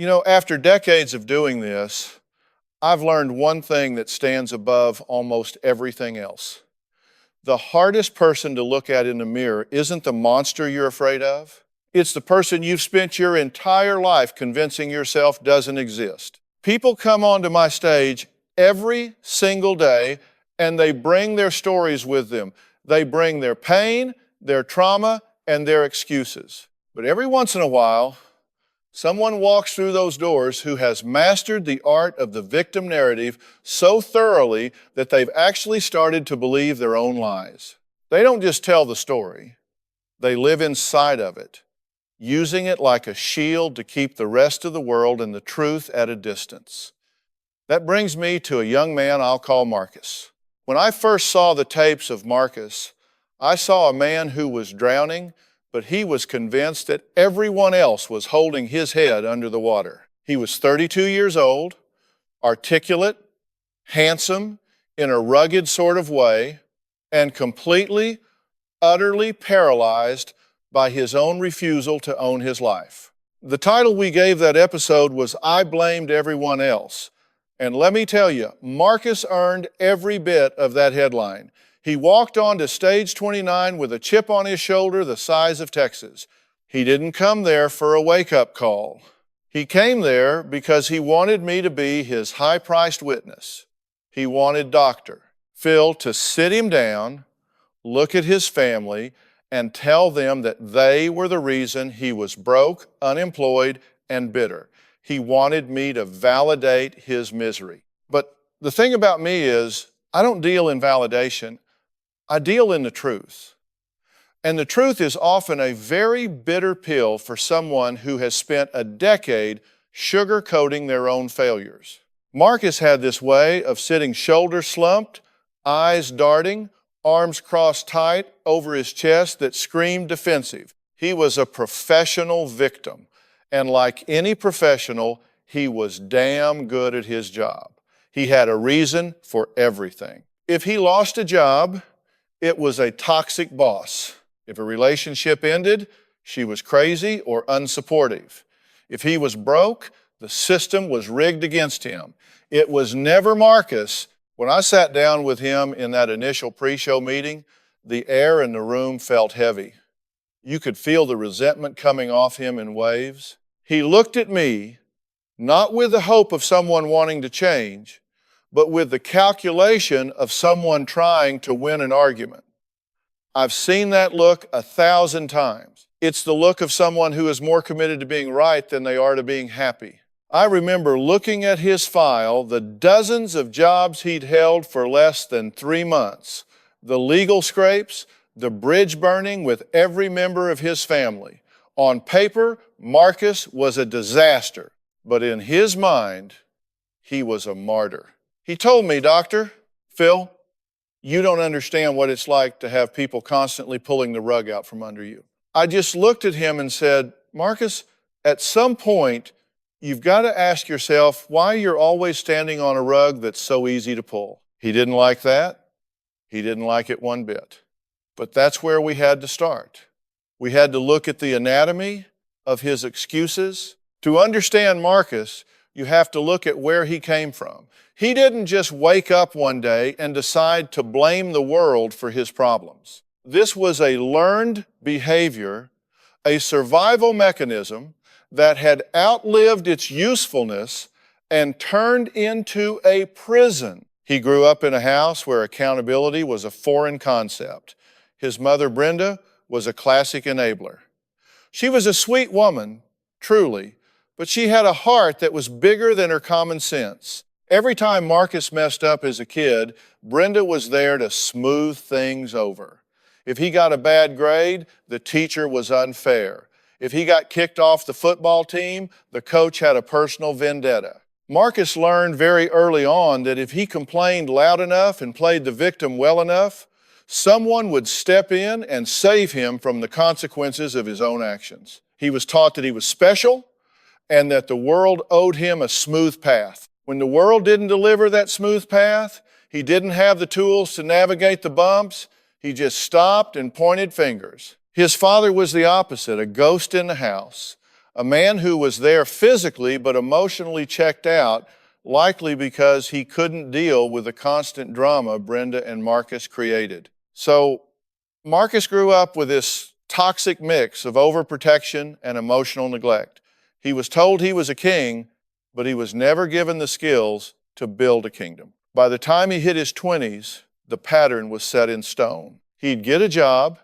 After decades of doing this, I've learned one thing that stands above almost everything else. The hardest person to look at in the mirror isn't the monster you're afraid of. It's the person you've spent your entire life convincing yourself doesn't exist. People come onto my stage every single day and they bring their stories with them. They bring their pain, their trauma, and their excuses. But every once in a while, someone walks through those doors who has mastered the art of the victim narrative so thoroughly that they've actually started to believe their own lies. They don't just tell the story, they live inside of it, using it like a shield to keep the rest of the world and the truth at a distance. That brings me to a young man I'll call Marcus. When I first saw the tapes of Marcus, I saw a man who was drowning, but he was convinced that everyone else was holding his head under the water. He was 32 years old, articulate, handsome, in a rugged sort of way, and completely, utterly paralyzed by his own refusal to own his life. The title we gave that episode was I Blamed Everyone Else. And let me tell you, Marcus earned every bit of that headline. He walked onto stage 29 with a chip on his shoulder the size of Texas. He didn't come there for a wake-up call. He came there because he wanted me to be his high-priced witness. He wanted Dr. Phil to sit him down, look at his family, and tell them that they were the reason he was broke, unemployed, and bitter. He wanted me to validate his misery. But the thing about me is, I don't deal in validation. I deal in the truth. And the truth is often a very bitter pill for someone who has spent a decade sugarcoating their own failures. Marcus had this way of sitting shoulder slumped, eyes darting, arms crossed tight over his chest that screamed defensive. He was a professional victim. And like any professional, he was damn good at his job. He had a reason for everything. If he lost a job, it was a toxic boss. If a relationship ended, she was crazy or unsupportive. If he was broke, the system was rigged against him. It was never Marcus. When I sat down with him in that initial pre-show meeting, the air in the room felt heavy. You could feel the resentment coming off him in waves. He looked at me, not with the hope of someone wanting to change, but with the calculation of someone trying to win an argument. I've seen that look 1,000 times. It's the look of someone who is more committed to being right than they are to being happy. I remember looking at his file, the dozens of jobs he'd held for less than 3 months, the legal scrapes, the bridge burning with every member of his family. On paper, Marcus was a disaster, but in his mind, he was a martyr. He told me, Dr. Phil, you don't understand what it's like to have people constantly pulling the rug out from under you. I just looked at him and said, Marcus, at some point, you've got to ask yourself why you're always standing on a rug that's so easy to pull. He didn't like that. He didn't like it one bit. But that's where we had to start. We had to look at the anatomy of his excuses. To understand Marcus, you have to look at where he came from. He didn't just wake up one day and decide to blame the world for his problems. This was a learned behavior, a survival mechanism that had outlived its usefulness and turned into a prison. He grew up in a house where accountability was a foreign concept. His mother, Brenda, was a classic enabler. She was a sweet woman, truly, but she had a heart that was bigger than her common sense. Every time Marcus messed up as a kid, Brenda was there to smooth things over. If he got a bad grade, the teacher was unfair. If he got kicked off the football team, the coach had a personal vendetta. Marcus learned very early on that if he complained loud enough and played the victim well enough, someone would step in and save him from the consequences of his own actions. He was taught that he was special and that the world owed him a smooth path. When the world didn't deliver that smooth path, he didn't have the tools to navigate the bumps. He just stopped and pointed fingers. His father was the opposite, a ghost in the house, A man who was there physically but emotionally checked out, likely because he couldn't deal with the constant drama Brenda and Marcus created. So Marcus grew up with this toxic mix of overprotection and emotional neglect. He was told he was a king, but he was never given the skills to build a kingdom. By the time he hit his 20s, the pattern was set in stone. He'd get a job,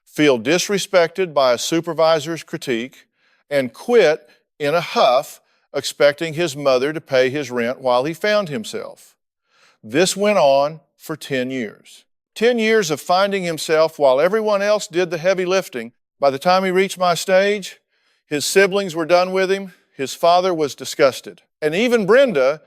feel disrespected by a supervisor's critique, and quit in a huff, expecting his mother to pay his rent while he found himself. This went on for 10 years. 10 years of finding himself while everyone else did the heavy lifting. By the time he reached my stage, his siblings were done with him, his father was disgusted. And even Brenda,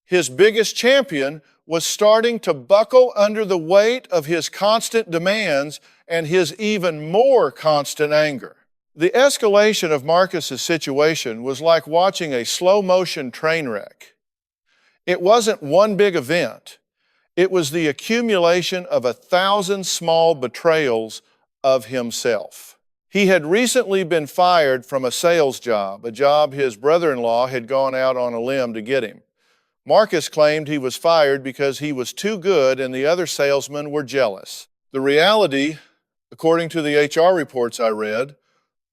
his biggest champion, was starting to buckle under the weight of his constant demands and his even more constant anger. The escalation of Marcus's situation was like watching a slow-motion train wreck. It wasn't one big event. It was the accumulation of 1,000 small betrayals of himself. He had recently been fired from a sales job, a job his brother-in-law had gone out on a limb to get him. Marcus claimed he was fired because he was too good and the other salesmen were jealous. The reality, according to the HR reports I read,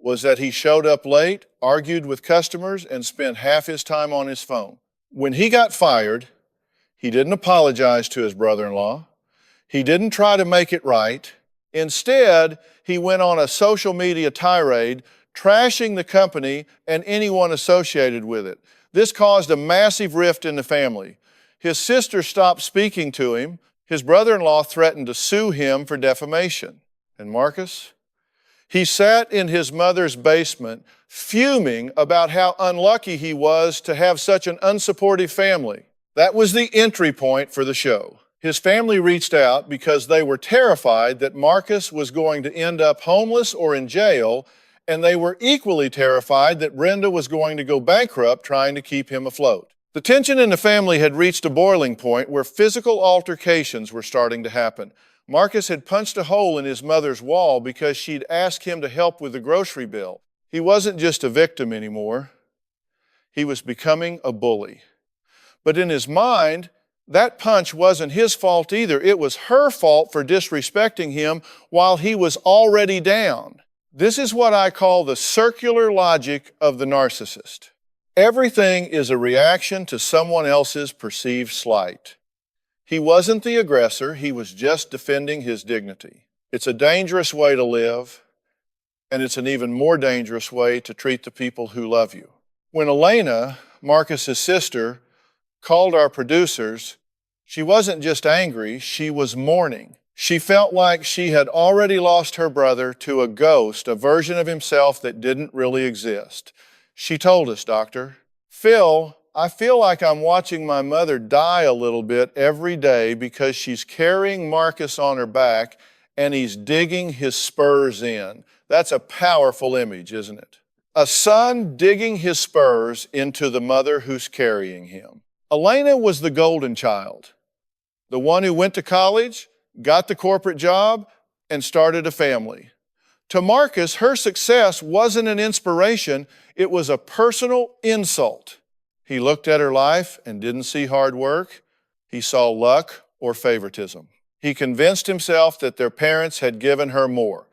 was that he showed up late, argued with customers, and spent half his time on his phone. When he got fired, he didn't apologize to his brother-in-law. He didn't try to make it right. Instead, he went on a social media tirade, trashing the company and anyone associated with it. This caused a massive rift in the family. His sister stopped speaking to him. His brother-in-law threatened to sue him for defamation. And Marcus? He sat in his mother's basement, fuming about how unlucky he was to have such an unsupportive family. That was the entry point for the show. His family reached out because they were terrified that Marcus was going to end up homeless or in jail, and they were equally terrified that Brenda was going to go bankrupt trying to keep him afloat. The tension in the family had reached a boiling point where physical altercations were starting to happen. Marcus had punched a hole in his mother's wall because she'd asked him to help with the grocery bill. He wasn't just a victim anymore. He was becoming a bully. But in his mind, that punch wasn't his fault either. It was her fault for disrespecting him while he was already down. This is what I call the circular logic of the narcissist. Everything is a reaction to someone else's perceived slight. He wasn't the aggressor, he was just defending his dignity. It's a dangerous way to live, and it's an even more dangerous way to treat the people who love you. When Elena, Marcus's sister, called our producers, she wasn't just angry, she was mourning. She felt like she had already lost her brother to a ghost, a version of himself that didn't really exist. She told us, "Doctor, Phil, I feel like I'm watching my mother die a little bit every day because she's carrying Marcus on her back and he's digging his spurs in." That's a powerful image, isn't it? A son digging his spurs into the mother who's carrying him. Elena was the golden child, the one who went to college, got the corporate job, and started a family. To Marcus, her success wasn't an inspiration, it was a personal insult. He looked at her life and didn't see hard work. He saw luck or favoritism. He convinced himself that their parents had given her more,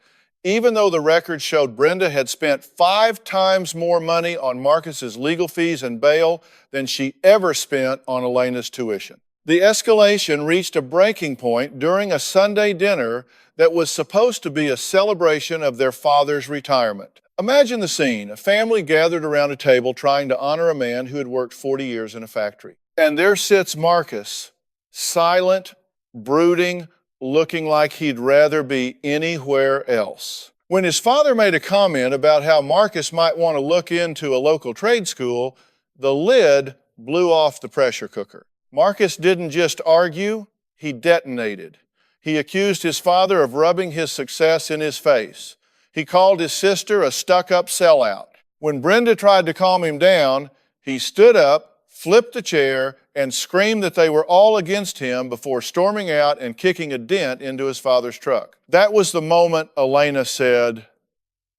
even though the record showed Brenda had spent 5 times more money on Marcus's legal fees and bail than she ever spent on Elena's tuition. The escalation reached a breaking point during a Sunday dinner that was supposed to be a celebration of their father's retirement. Imagine the scene, a family gathered around a table trying to honor a man who had worked 40 years in a factory. And there sits Marcus, silent, brooding, looking like he'd rather be anywhere else. When his father made a comment about how Marcus might want to look into a local trade school, the lid blew off the pressure cooker. Marcus didn't just argue, he detonated. He accused his father of rubbing his success in his face. He called his sister a stuck-up sellout. When Brenda tried to calm him down, he stood up, flipped the chair, and screamed that they were all against him before storming out and kicking a dent into his father's truck. That was the moment Elena said,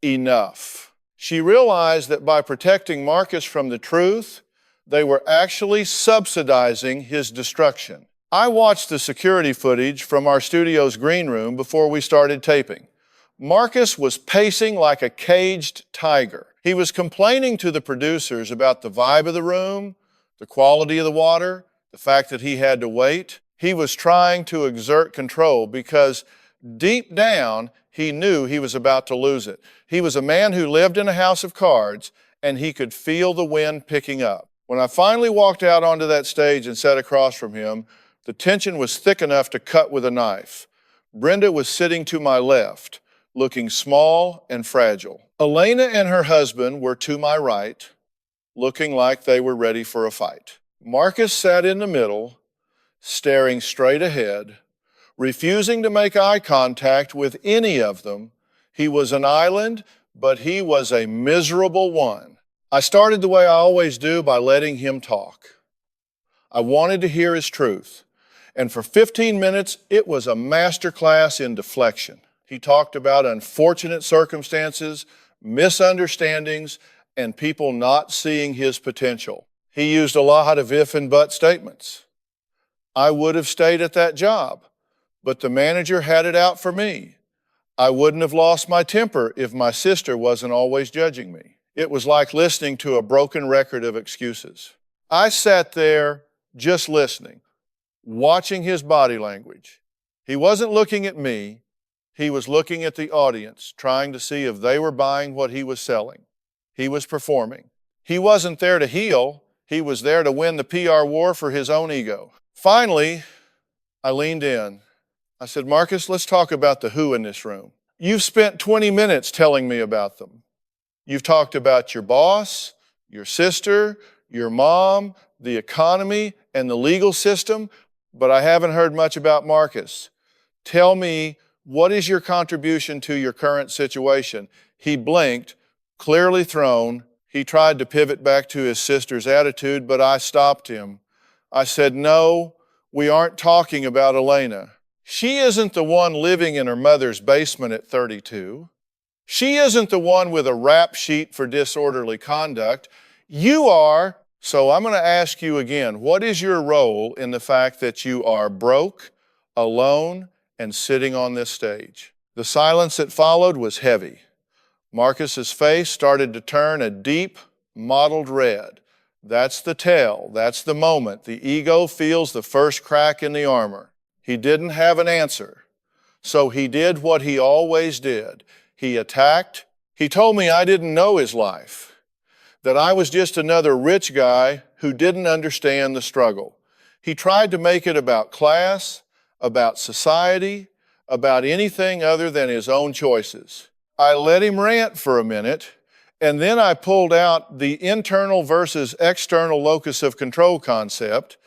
"Enough." She realized that by protecting Marcus from the truth, they were actually subsidizing his destruction. I watched the security footage from our studio's green room before we started taping. Marcus was pacing like a caged tiger. He was complaining to the producers about the vibe of the room, the quality of the water, the fact that he had to wait. He was trying to exert control because deep down, he knew he was about to lose it. He was a man who lived in a house of cards, and he could feel the wind picking up. When I finally walked out onto that stage and sat across from him, the tension was thick enough to cut with a knife. Brenda was sitting to my left, looking small and fragile. Elena and her husband were to my right, looking like they were ready for a fight. Marcus sat in the middle, staring straight ahead, refusing to make eye contact with any of them. He was an island, but he was a miserable one. I started the way I always do, by letting him talk. I wanted to hear his truth. And for 15 minutes, it was a masterclass in deflection. He talked about unfortunate circumstances, misunderstandings, and people not seeing his potential. He used a lot of if and but statements. I would have stayed at that job, but the manager had it out for me. I wouldn't have lost my temper if my sister wasn't always judging me. It was like listening to a broken record of excuses. I sat there just listening, watching his body language. He wasn't looking at me. He was looking at the audience, trying to see if they were buying what he was selling. He was performing. He wasn't there to heal. He was there to win the PR war for his own ego. Finally, I leaned in. I said, Marcus, let's talk about the who in this room. You've spent 20 minutes telling me about them. You've talked about your boss, your sister, your mom, the economy, and the legal system, but I haven't heard much about Marcus. Tell me, what is your contribution to your current situation? He blinked, clearly thrown. He tried to pivot back to his sister's attitude, but I stopped him. I said, no, we aren't talking about Elena. She isn't the one living in her mother's basement at 32. She isn't the one with a rap sheet for disorderly conduct. You are. So I'm going to ask you again, what is your role in the fact that you are broke, alone, and sitting on this stage? The silence that followed was heavy. Marcus's face started to turn a deep, mottled red. That's the tell. That's the moment. The ego feels the first crack in the armor. He didn't have an answer. So he did what he always did. He attacked. He told me I didn't know his life, that I was just another rich guy who didn't understand the struggle. He tried to make it about class, about society, about anything other than his own choices. I let him rant for a minute, and then I pulled out the internal versus external locus of control concept.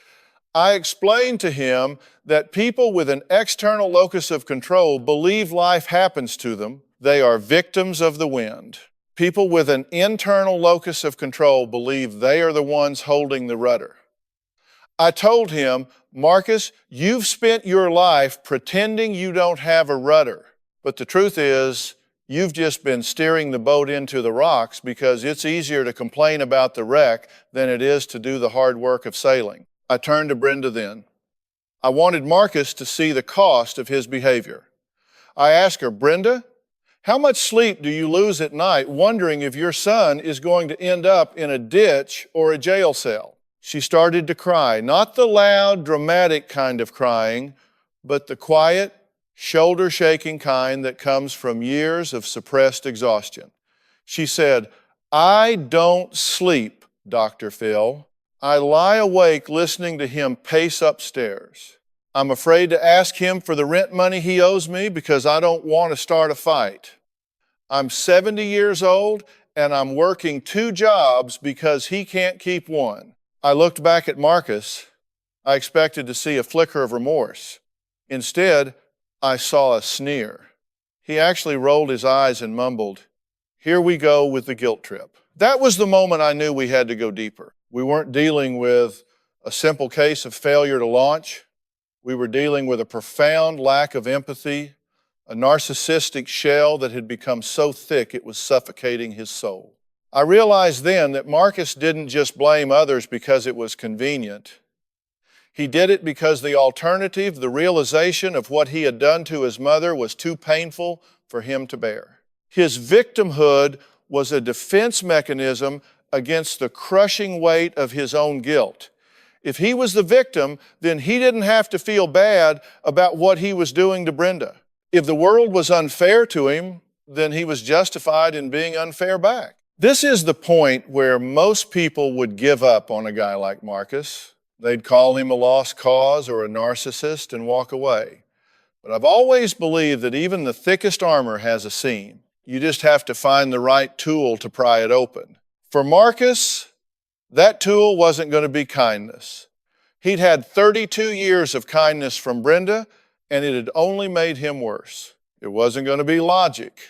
I explained to him that people with an external locus of control believe life happens to them. They are victims of the wind. People with an internal locus of control believe they are the ones holding the rudder. I told him, Marcus, you've spent your life pretending you don't have a rudder. But the truth is, you've just been steering the boat into the rocks because it's easier to complain about the wreck than it is to do the hard work of sailing. I turned to Brenda then. I wanted Marcus to see the cost of his behavior. I asked her, Brenda, how much sleep do you lose at night wondering if your son is going to end up in a ditch or a jail cell? She started to cry, not the loud, dramatic kind of crying, but the quiet, shoulder-shaking kind that comes from years of suppressed exhaustion. She said, I don't sleep, Dr. Phil. I lie awake listening to him pace upstairs. I'm afraid to ask him for the rent money he owes me because I don't want to start a fight. I'm 70 years old and I'm working 2 jobs because he can't keep one. I looked back at Marcus. I expected to see a flicker of remorse. Instead, I saw a sneer. He actually rolled his eyes and mumbled, here we go with the guilt trip. That was the moment I knew we had to go deeper. We weren't dealing with a simple case of failure to launch. We were dealing with a profound lack of empathy, a narcissistic shell that had become so thick it was suffocating his soul. I realized then that Marcus didn't just blame others because it was convenient. He did it because the alternative, the realization of what he had done to his mother, was too painful for him to bear. His victimhood was a defense mechanism against the crushing weight of his own guilt. If he was the victim, then he didn't have to feel bad about what he was doing to Brenda. If the world was unfair to him, then he was justified in being unfair back. This is the point where most people would give up on a guy like Marcus. They'd call him a lost cause or a narcissist and walk away. But I've always believed that even the thickest armor has a seam. You just have to find the right tool to pry it open. For Marcus, that tool wasn't going to be kindness. He'd had 32 years of kindness from Brenda, and it had only made him worse. It wasn't going to be logic,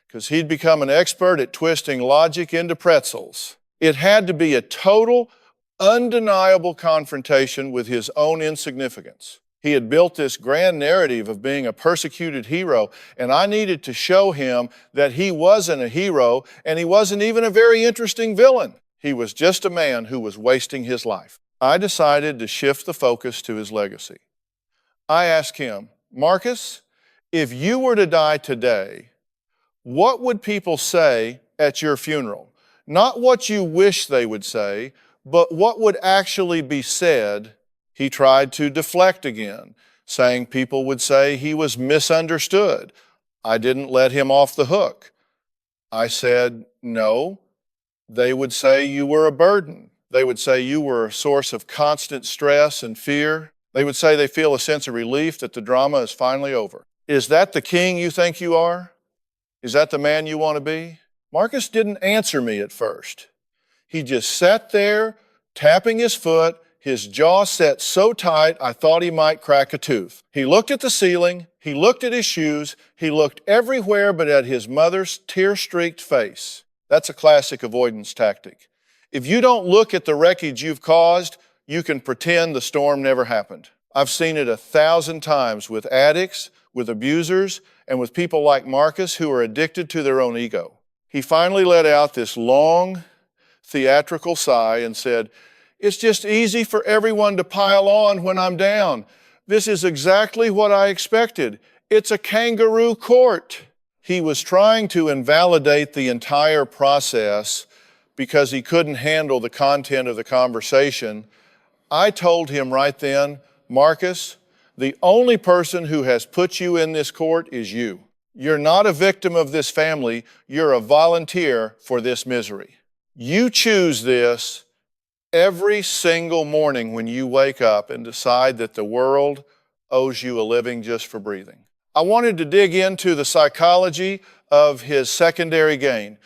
because he'd become an expert at twisting logic into pretzels. It had to be a total, undeniable confrontation with his own insignificance. He had built this grand narrative of being a persecuted hero, and I needed to show him that he wasn't a hero, and he wasn't even a very interesting villain. He was just a man who was wasting his life. I decided to shift the focus to his legacy. I asked him, Marcus, if you were to die today, what would people say at your funeral? Not what you wish they would say, but what would actually be said. He tried to deflect again, saying people would say he was misunderstood. I didn't let him off the hook. I said, no, they would say you were a burden. They would say you were a source of constant stress and fear. They would say they feel a sense of relief that the drama is finally over. Is that the king you think you are? Is that the man you want to be? Marcus didn't answer me at first. He just sat there, tapping his foot, his jaw set so tight I thought he might crack a tooth. He looked at the ceiling, he looked at his shoes, he looked everywhere but at his mother's tear-streaked face. That's a classic avoidance tactic. If you don't look at the wreckage you've caused, you can pretend the storm never happened. I've seen it 1,000 times with addicts, with abusers, and with people like Marcus who are addicted to their own ego. He finally let out this long, theatrical sigh and said, it's just easy for everyone to pile on when I'm down. This is exactly what I expected. It's a kangaroo court. He was trying to invalidate the entire process because he couldn't handle the content of the conversation. I told him right then, Marcus, the only person who has put you in this court is you. You're not a victim of this family. You're a volunteer for this misery. You choose this every single morning when you wake up and decide that the world owes you a living just for breathing. I wanted to dig into the psychology of his secondary gain.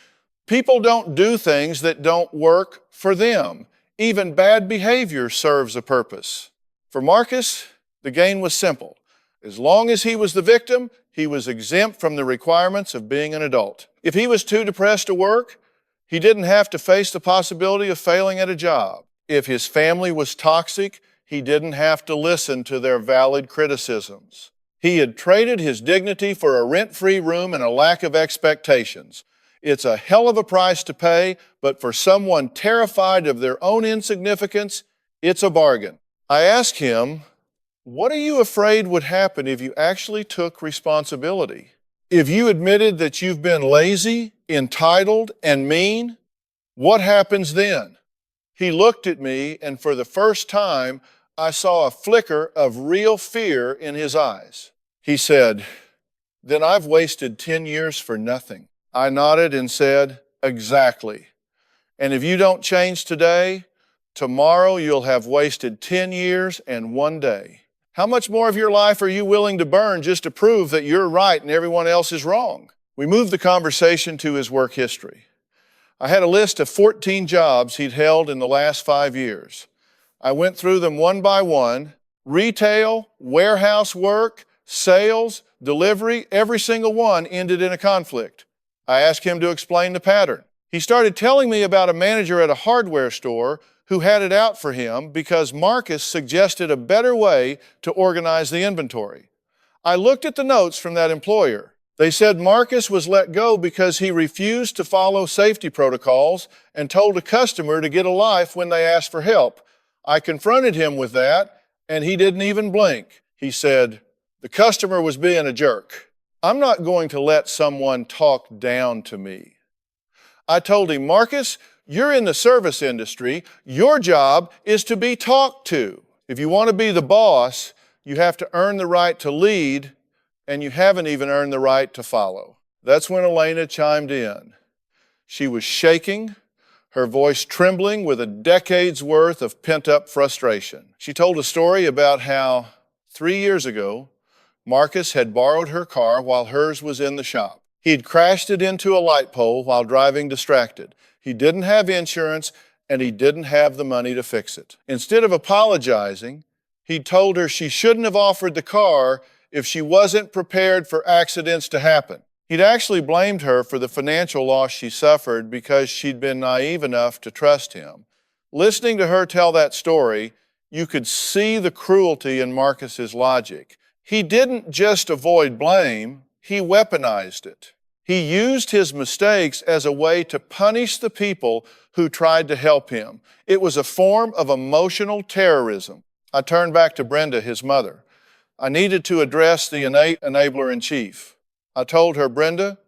People don't do things that don't work for them. Even bad behavior serves a purpose. For Marcus, the gain was simple. As long as he was the victim, he was exempt from the requirements of being an adult. If he was too depressed to work, he didn't have to face the possibility of failing at a job. If his family was toxic, he didn't have to listen to their valid criticisms. He had traded his dignity for a rent-free room and a lack of expectations. It's a hell of a price to pay, but for someone terrified of their own insignificance, it's a bargain. I asked him, what are you afraid would happen if you actually took responsibility? If you admitted that you've been lazy, entitled, and mean, what happens then? He looked at me, and for the first time, I saw a flicker of real fear in his eyes. He said, then I've wasted 10 years for nothing. I nodded and said, exactly. And if you don't change today, tomorrow you'll have wasted 10 years and 1 day. How much more of your life are you willing to burn just to prove that you're right and everyone else is wrong? We moved the conversation to his work history. I had a list of 14 jobs he'd held in the last 5 years. I went through them one by one. Retail, warehouse work, sales, delivery, every single one ended in a conflict. I asked him to explain the pattern. He started telling me about a manager at a hardware store who had it out for him because Marcus suggested a better way to organize the inventory. I looked at the notes from that employer. They said Marcus was let go because he refused to follow safety protocols and told a customer to get a life when they asked for help. I confronted him with that, and he didn't even blink. He said, the customer was being a jerk. I'm not going to let someone talk down to me. I told him, Marcus, you're in the service industry. Your job is to be talked to. If you want to be the boss, you have to earn the right to lead, and you haven't even earned the right to follow. That's when Elena chimed in. She was shaking, her voice trembling with a decade's worth of pent-up frustration. She told a story about how 3 years ago, Marcus had borrowed her car while hers was in the shop. He'd crashed it into a light pole while driving distracted. He didn't have insurance, and he didn't have the money to fix it. Instead of apologizing, he'd told her she shouldn't have offered the car if she wasn't prepared for accidents to happen. He'd actually blamed her for the financial loss she suffered because she'd been naive enough to trust him. Listening to her tell that story, you could see the cruelty in Marcus's logic. He didn't just avoid blame, he weaponized it. He used his mistakes as a way to punish the people who tried to help him. It was a form of emotional terrorism. I turned back to Brenda, his mother. I needed to address the innate enabler in chief. I told her, Brenda,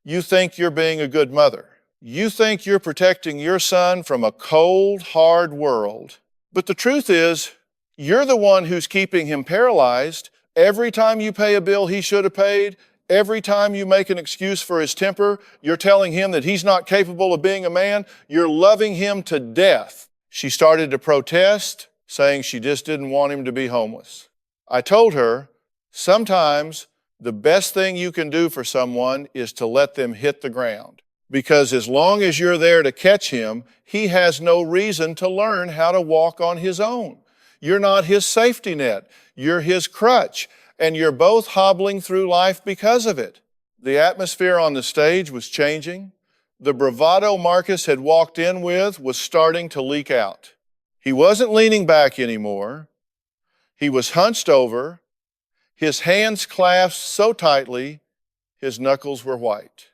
you think you're being a good mother. You think you're protecting your son from a cold, hard world. But the truth is, you're the one who's keeping him paralyzed. Every time you pay a bill he should have paid, every time you make an excuse for his temper, you're telling him that he's not capable of being a man. You're loving him to death. She started to protest, saying she just didn't want him to be homeless. I told her, sometimes the best thing you can do for someone is to let them hit the ground. Because as long as you're there to catch him, he has no reason to learn how to walk on his own. You're not his safety net. You're his crutch. And you're both hobbling through life because of it. The atmosphere on the stage was changing. The bravado Marcus had walked in with was starting to leak out. He wasn't leaning back anymore. He was hunched over, his hands clasped so tightly, his knuckles were white.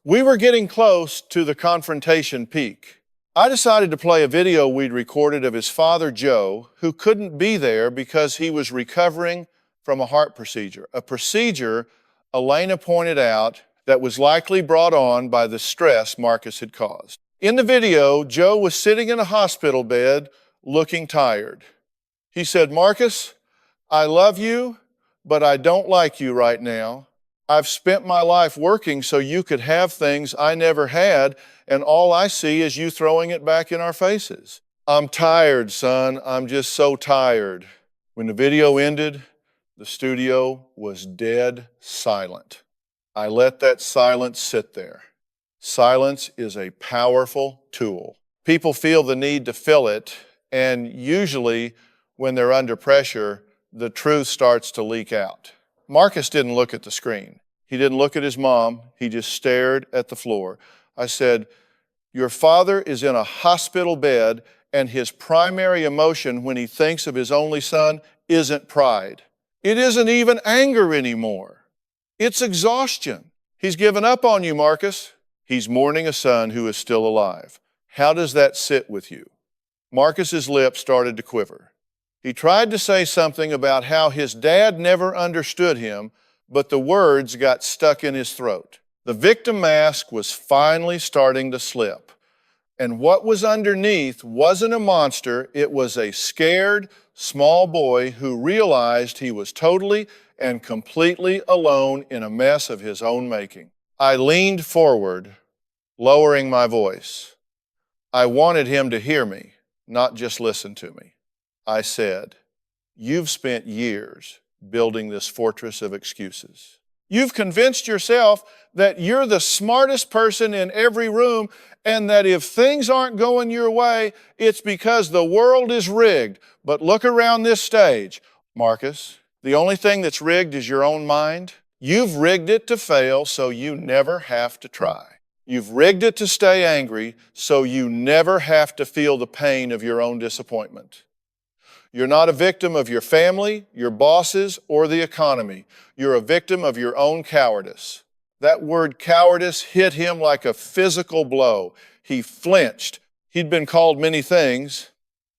We were getting close to the confrontation peak. I decided to play a video we'd recorded of his father, Joe, who couldn't be there because he was recovering from a heart procedure, a procedure Elena pointed out that was likely brought on by the stress Marcus had caused. In the video, Joe was sitting in a hospital bed looking tired. He said, Marcus, I love you, but I don't like you right now. I've spent my life working so you could have things I never had, and all I see is you throwing it back in our faces. I'm tired, son. I'm just so tired. When the video ended, the studio was dead silent. I let that silence sit there. Silence is a powerful tool. People feel the need to fill it, and usually when they're under pressure, the truth starts to leak out. Marcus didn't look at the screen. He didn't look at his mom. He just stared at the floor. I said, your father is in a hospital bed, and his primary emotion when he thinks of his only son isn't pride. It isn't even anger anymore. It's exhaustion. He's given up on you, Marcus. He's mourning a son who is still alive. How does that sit with you? Marcus's lips started to quiver. He tried to say something about how his dad never understood him, but the words got stuck in his throat. The victim mask was finally starting to slip. And what was underneath wasn't a monster, it was a scared, small boy who realized he was totally and completely alone in a mess of his own making. I leaned forward, lowering my voice. I wanted him to hear me, not just listen to me. I said, you've spent years building this fortress of excuses. You've convinced yourself that you're the smartest person in every room and that if things aren't going your way, it's because the world is rigged. But look around this stage. Marcus, the only thing that's rigged is your own mind. You've rigged it to fail so you never have to try. You've rigged it to stay angry so you never have to feel the pain of your own disappointment. You're not a victim of your family, your bosses, or the economy. You're a victim of your own cowardice. That word cowardice hit him like a physical blow. He flinched. He'd been called many things,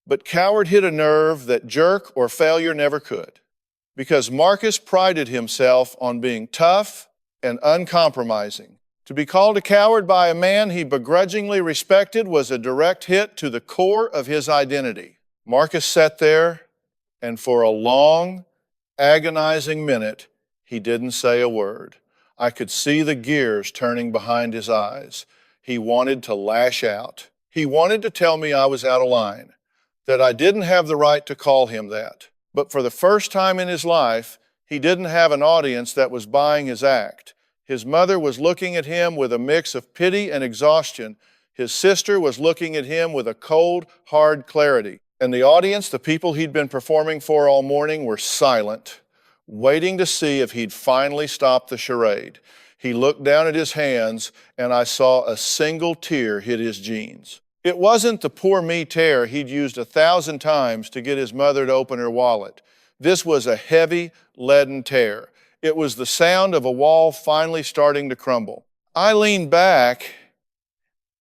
but coward hit a nerve that jerk or failure never could. Because Marcus prided himself on being tough and uncompromising. To be called a coward by a man he begrudgingly respected was a direct hit to the core of his identity. Marcus sat there, and for a long, agonizing minute, he didn't say a word. I could see the gears turning behind his eyes. He wanted to lash out. He wanted to tell me I was out of line, that I didn't have the right to call him that. But for the first time in his life, he didn't have an audience that was buying his act. His mother was looking at him with a mix of pity and exhaustion. His sister was looking at him with a cold, hard clarity. And the audience, the people he'd been performing for all morning, were silent, waiting to see if he'd finally stop the charade. He looked down at his hands, and I saw a single tear hit his jeans. It wasn't the poor me tear he'd used 1,000 times to get his mother to open her wallet. This was a heavy, leaden tear. It was the sound of a wall finally starting to crumble. I leaned back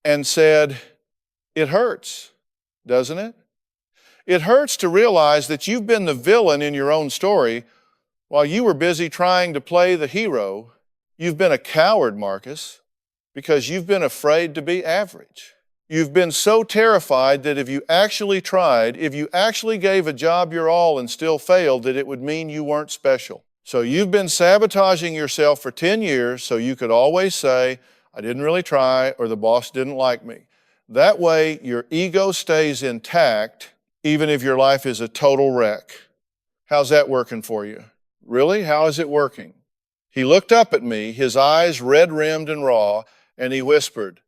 and said, "It hurts, doesn't it? It hurts to realize that you've been the villain in your own story while you were busy trying to play the hero. You've been a coward, Marcus, because you've been afraid to be average. You've been so terrified that if you actually tried, if you actually gave a job your all and still failed, that it would mean you weren't special. So you've been sabotaging yourself for 10 years so you could always say, I didn't really try, or the boss didn't like me. That way, your ego stays intact, even if your life is a total wreck. How's that working for you? Really? How is it working?" He looked up at me, his eyes red-rimmed and raw, and he whispered,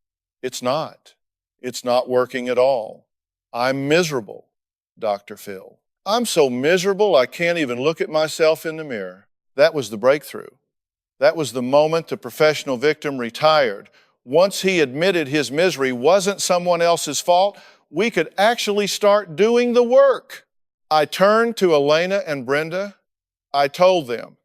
"It's not. It's not working at all. I'm miserable, Dr. Phil. I'm so miserable I can't even look at myself in the mirror." That was the breakthrough. That was the moment the professional victim retired. Once he admitted his misery wasn't someone else's fault, we could actually start doing the work. I turned to Elena and Brenda. I told them,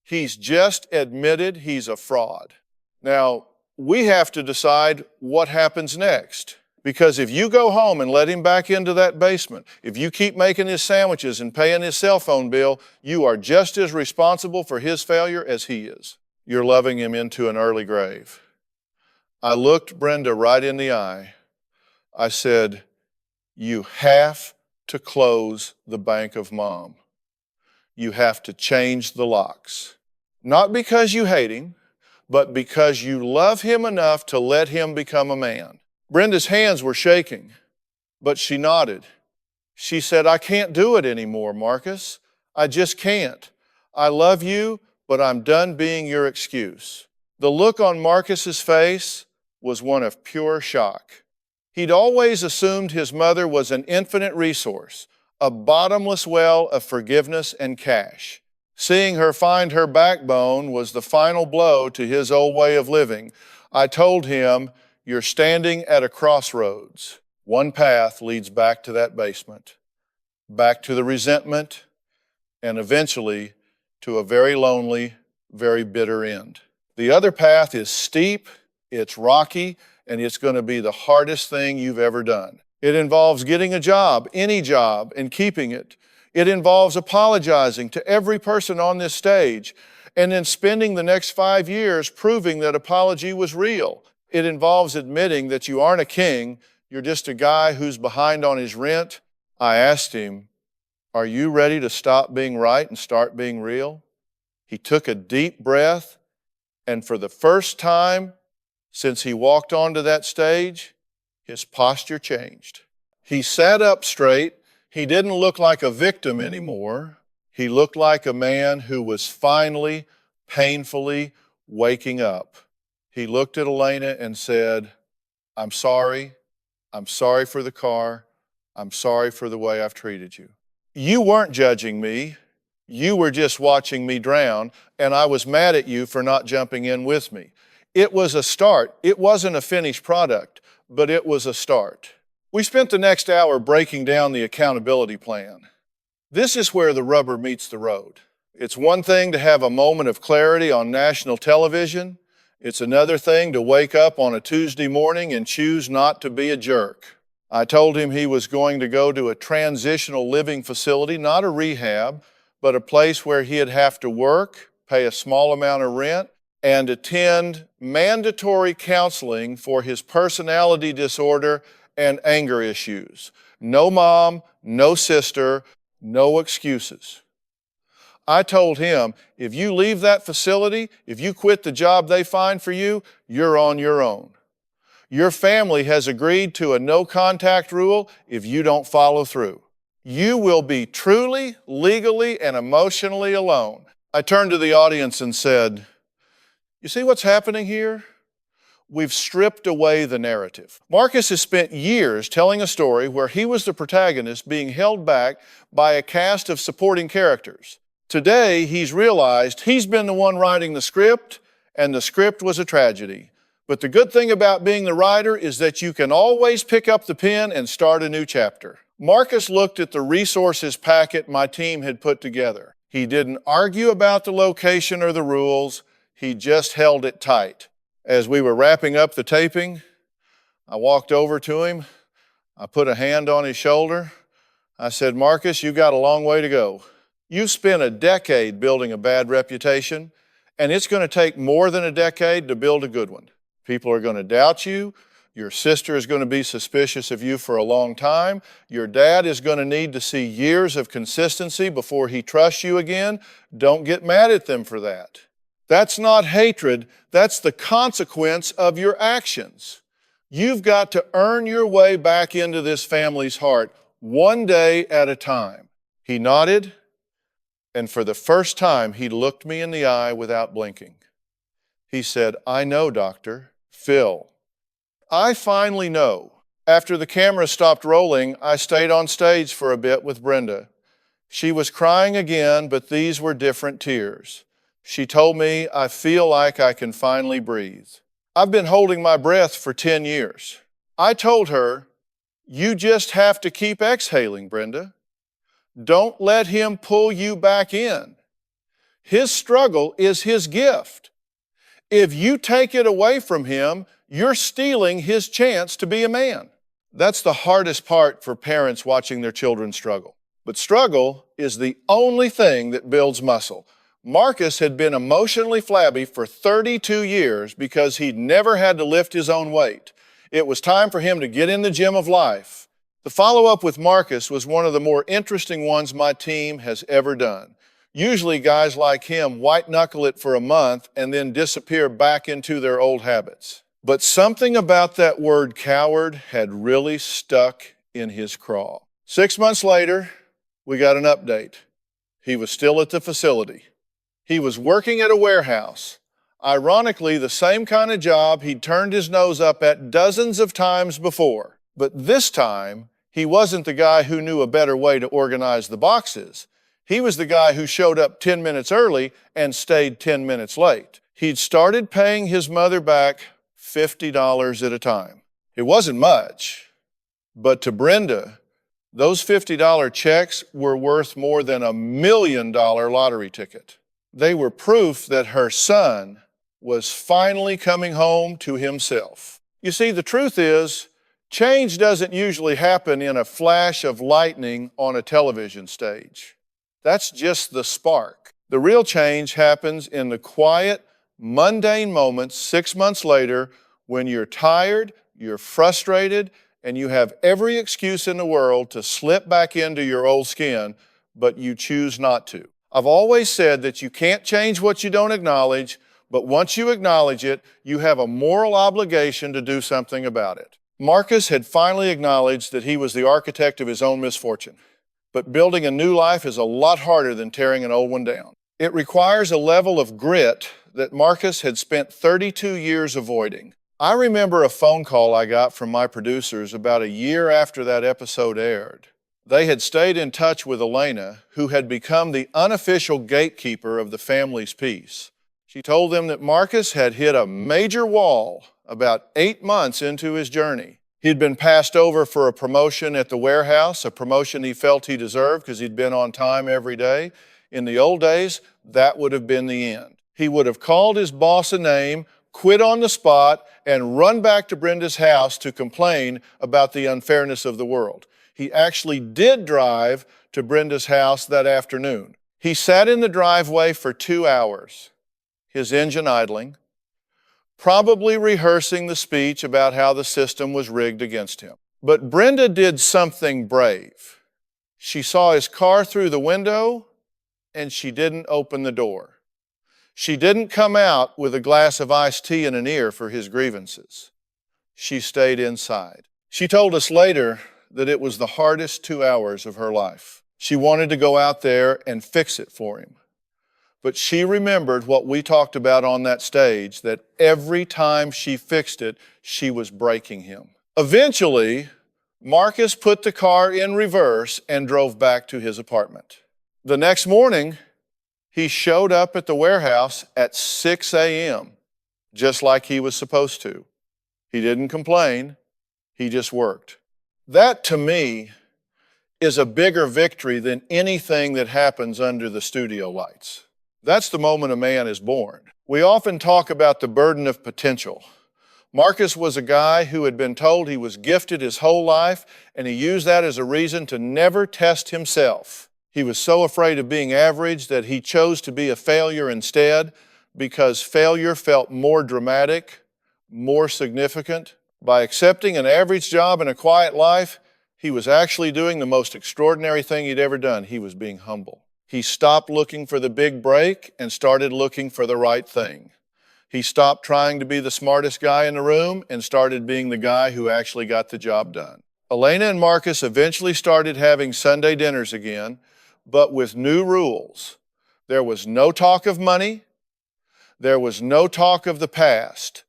he's just admitted he's a fraud. Now, we have to decide what happens next. Because if you go home and let him back into that basement, if you keep making his sandwiches and paying his cell phone bill, you are just as responsible for his failure as he is. You're loving him into an early grave. I looked Brenda right in the eye. I said, you have to close the bank of mom. You have to change the locks. Not because you hate him, but because you love him enough to let him become a man. Brenda's hands were shaking, but she nodded. She said, I can't do it anymore, Marcus. I just can't. I love you, but I'm done being your excuse. The look on Marcus's face was one of pure shock. He'd always assumed his mother was an infinite resource, a bottomless well of forgiveness and cash. Seeing her find her backbone was the final blow to his old way of living. I told him, you're standing at a crossroads. One path leads back to that basement, back to the resentment, and eventually to a very lonely, very bitter end. The other path is steep, it's rocky, and it's going to be the hardest thing you've ever done. It involves getting a job, any job, and keeping it. It involves apologizing to every person on this stage, and then spending the next 5 years proving that apology was real. It involves admitting that you aren't a king, you're just a guy who's behind on his rent. I asked him, are you ready to stop being right and start being real? He took a deep breath, and for the first time since he walked onto that stage, his posture changed. He sat up straight. He didn't look like a victim anymore. He looked like a man who was finally, painfully waking up. He looked at Elena and said, I'm sorry. I'm sorry for the car. I'm sorry for the way I've treated you. You weren't judging me. You were just watching me drown, and I was mad at you for not jumping in with me. It was a start. It wasn't a finished product, but it was a start. We spent the next hour breaking down the accountability plan. This is where the rubber meets the road. It's one thing to have a moment of clarity on national television. It's another thing to wake up on a Tuesday morning and choose not to be a jerk. I told him he was going to go to a transitional living facility, not a rehab, but a place where he'd have to work, pay a small amount of rent, and attend mandatory counseling for his personality disorder and anger issues. No mom, no sister, no excuses. I told him, if you leave that facility, if you quit the job they find for you, you're on your own. Your family has agreed to a no contact rule if you don't follow through. You will be truly, legally, and emotionally alone. I turned to the audience and said, you see what's happening here? We've stripped away the narrative. Marcus has spent years telling a story where he was the protagonist being held back by a cast of supporting characters. Today, he's realized he's been the one writing the script, and the script was a tragedy. But the good thing about being the writer is that you can always pick up the pen and start a new chapter. Marcus looked at the resources packet my team had put together. He didn't argue about the location or the rules. He just held it tight. As we were wrapping up the taping, I walked over to him. I put a hand on his shoulder. I said, Marcus, you've got a long way to go. You've spent a decade building a bad reputation, and it's going to take more than a decade to build a good one. People are going to doubt you. Your sister is going to be suspicious of you for a long time. Your dad is going to need to see years of consistency before he trusts you again. Don't get mad at them for that. That's not hatred. That's the consequence of your actions. You've got to earn your way back into this family's heart one day at a time. He nodded, and for the first time, he looked me in the eye without blinking. He said, I know, Doctor. Phil. I finally know. After the camera stopped rolling, I stayed on stage for a bit with Brenda. She was crying again, but these were different tears. She told me, I feel like I can finally breathe. I've been holding my breath for 10 years. I told her, you just have to keep exhaling, Brenda. Don't let him pull you back in. His struggle is his gift. If you take it away from him, you're stealing his chance to be a man. That's the hardest part for parents watching their children struggle. But struggle is the only thing that builds muscle. Marcus had been emotionally flabby for 32 years because he'd never had to lift his own weight. It was time for him to get in the gym of life. The follow-up with Marcus was one of the more interesting ones my team has ever done. Usually guys like him white-knuckle it for a month and then disappear back into their old habits. But something about that word coward had really stuck in his craw. 6 months later, we got an update. He was still at the facility. He was working at a warehouse. Ironically, the same kind of job he'd turned his nose up at dozens of times before. But this time, he wasn't the guy who knew a better way to organize the boxes. He was the guy who showed up 10 minutes early and stayed 10 minutes late. He'd started paying his mother back $50 at a time. It wasn't much, but to Brenda, those $50 checks were worth more than $1 million lottery ticket. They were proof that her son was finally coming home to himself. You see, the truth is, change doesn't usually happen in a flash of lightning on a television stage. That's just the spark. The real change happens in the quiet, mundane moments 6 months later when you're tired, you're frustrated, and you have every excuse in the world to slip back into your old skin, but you choose not to. I've always said that you can't change what you don't acknowledge, but once you acknowledge it, you have a moral obligation to do something about it. Marcus had finally acknowledged that he was the architect of his own misfortune. But building a new life is a lot harder than tearing an old one down. It requires a level of grit that Marcus had spent 32 years avoiding. I remember a phone call I got from my producers about a year after that episode aired. They had stayed in touch with Elena, who had become the unofficial gatekeeper of the family's peace. She told them that Marcus had hit a major wall about 8 months into his journey. He'd been passed over for a promotion at the warehouse, a promotion he felt he deserved because he'd been on time every day. In the old days, that would have been the end. He would have called his boss a name, quit on the spot, and run back to Brenda's house to complain about the unfairness of the world. He actually did drive to Brenda's house that afternoon. He sat in the driveway for 2 hours, his engine idling, probably rehearsing the speech about how the system was rigged against him. But Brenda did something brave. She saw his car through the window, and she didn't open the door. She didn't come out with a glass of iced tea and an ear for his grievances. She stayed inside. She told us later that it was the hardest 2 hours of her life. She wanted to go out there and fix it for him. But she remembered what we talked about on that stage, that every time she fixed it, she was breaking him. Eventually, Marcus put the car in reverse and drove back to his apartment. The next morning, he showed up at the warehouse at 6 a.m., just like he was supposed to. He didn't complain, he just worked. That, to me, is a bigger victory than anything that happens under the studio lights. That's the moment a man is born. We often talk about the burden of potential. Marcus was a guy who had been told he was gifted his whole life, and he used that as a reason to never test himself. He was so afraid of being average that he chose to be a failure instead, because failure felt more dramatic, more significant. By accepting an average job and a quiet life, he was actually doing the most extraordinary thing he'd ever done. He was being humble. He stopped looking for the big break and started looking for the right thing. He stopped trying to be the smartest guy in the room and started being the guy who actually got the job done. Elena and Marcus eventually started having Sunday dinners again, but with new rules. There was no talk of money. There was no talk of the past.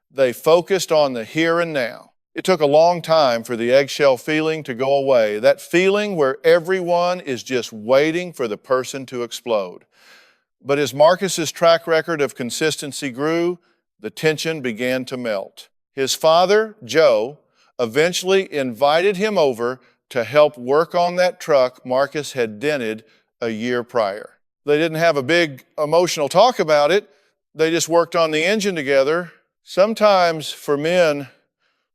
They focused on the here and now. It took a long time for the eggshell feeling to go away, that feeling where everyone is just waiting for the person to explode. But as Marcus's track record of consistency grew, the tension began to melt. His father, Joe, eventually invited him over to help work on that truck Marcus had dented a year prior. They didn't have a big emotional talk about it. They just worked on the engine together. Sometimes for men,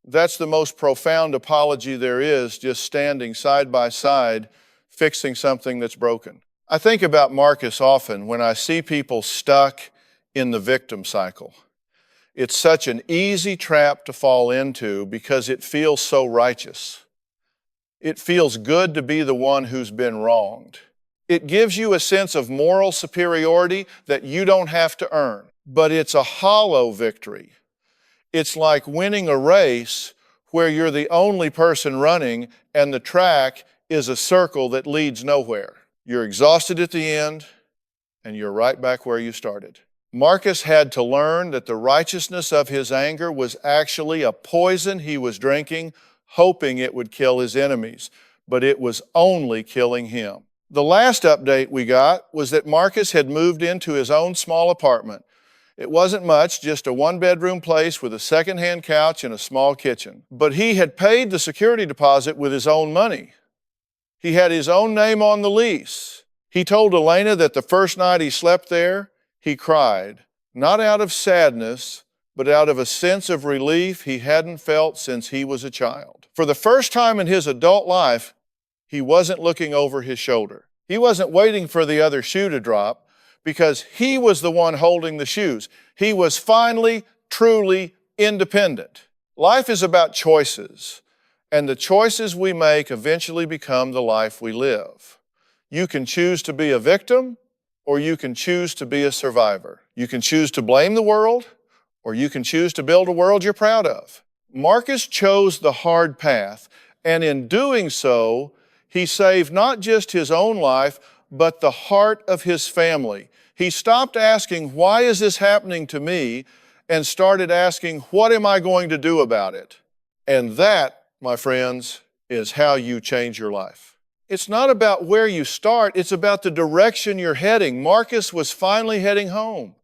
that's the most profound apology there is, just standing side by side, fixing something that's broken. I think about Marcus often when I see people stuck in the victim cycle. It's such an easy trap to fall into because it feels so righteous. It feels good to be the one who's been wronged. It gives you a sense of moral superiority that you don't have to earn, but it's a hollow victory. It's like winning a race where you're the only person running and the track is a circle that leads nowhere. You're exhausted at the end and you're right back where you started. Marcus had to learn that the righteousness of his anger was actually a poison he was drinking, hoping it would kill his enemies, but it was only killing him. The last update we got was that Marcus had moved into his own small apartment. It wasn't much, just a one-bedroom place with a second-hand couch and a small kitchen. But he had paid the security deposit with his own money. He had his own name on the lease. He told Elena that the first night he slept there, he cried, not out of sadness, but out of a sense of relief he hadn't felt since he was a child. For the first time in his adult life, he wasn't looking over his shoulder. He wasn't waiting for the other shoe to drop, because he was the one holding the shoes. He was finally, truly independent. Life is about choices, and the choices we make eventually become the life we live. You can choose to be a victim, or you can choose to be a survivor. You can choose to blame the world, or you can choose to build a world you're proud of. Marcus chose the hard path, and in doing so, he saved not just his own life, but the heart of his family. He stopped asking, why is this happening to me? And started asking, what am I going to do about it? And that, my friends, is how you change your life. It's not about where you start, it's about the direction you're heading. Marcus was finally heading home.